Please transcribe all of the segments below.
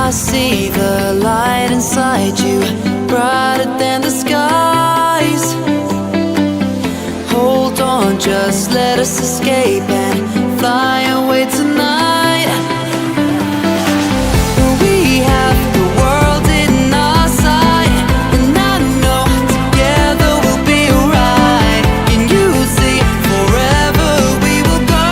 I see the light inside you, brighter than the skies. Hold on, just let us escape and fly away tonight. We have the world in our sight, and I know together we'll be alright. Can you see forever we will go?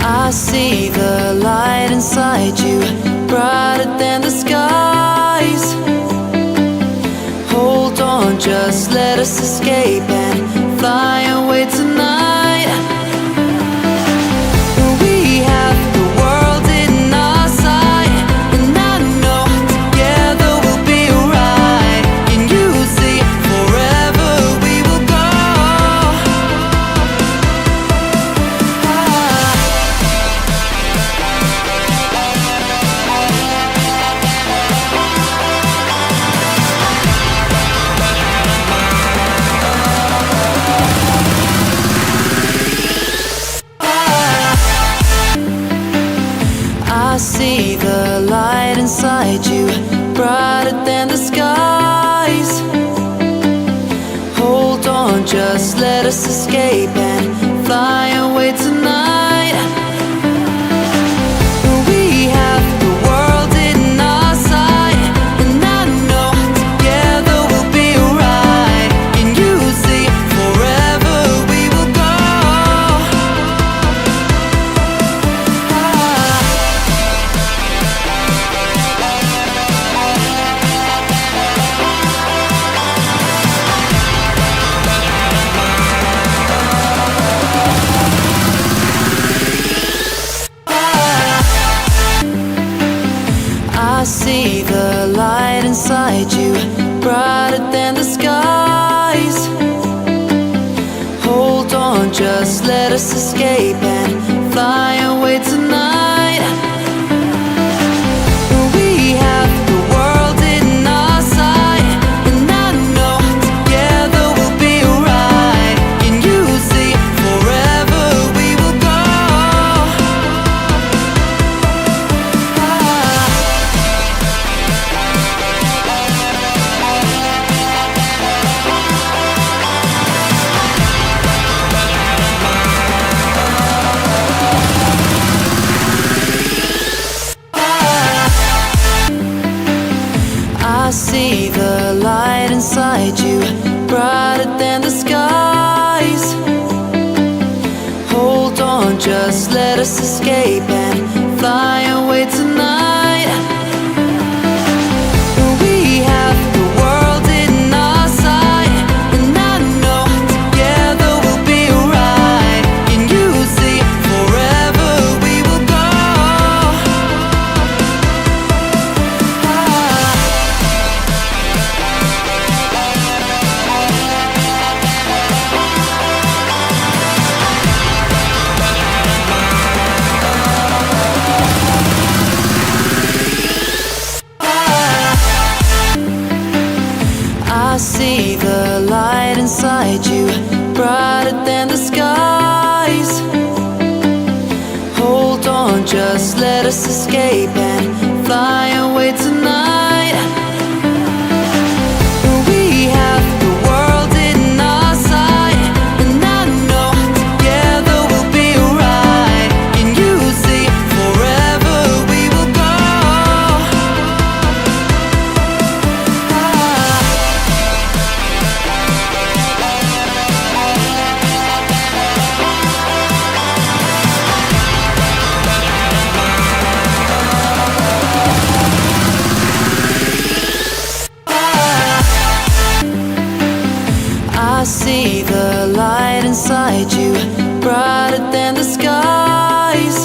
I see the light inside you, brighter than the skies. Hold on, just let us escape and fly away tonight. We have the world in our sight, and I know together we'll be alright. Can you see forever we will go? I see the light inside you, brighter than the skies. Hold on, just let us escape and fly away tonight. We have the world in our sight, and I know together we'll be alright. Can you see forever we will go? I see the light inside you, brighter than the skies. Hold on, just let us escape and fly away tonight. We have the world in our sight, and I know together we'll be alright. Can you see forever we will go? I see the light inside you, brighter than the skies. Hold on, just let us escape and fly away tonight. We have the world in our sight, and I know together we'll be alright. Can you see forever we will go? I see the light inside you, brighter than the skies. Hold on, just let us escape and fly away tonight. We have the world in our sight, and I know together we'll be alright. Can you see forever we will go? I see the light inside you, brighter than the skies.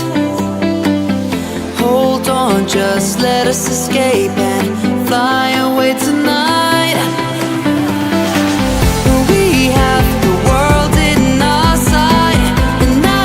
Hold on, just let us escape and fly away tonight. We have the world in our sight, and I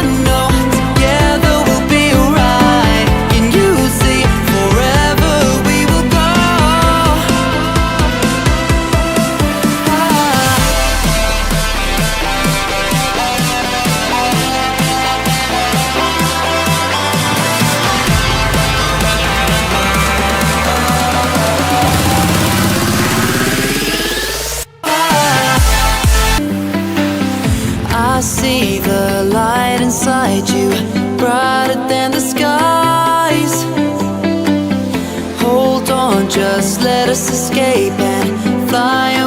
see the light inside you, brighter than the skies. Hold on, just let us escape and fly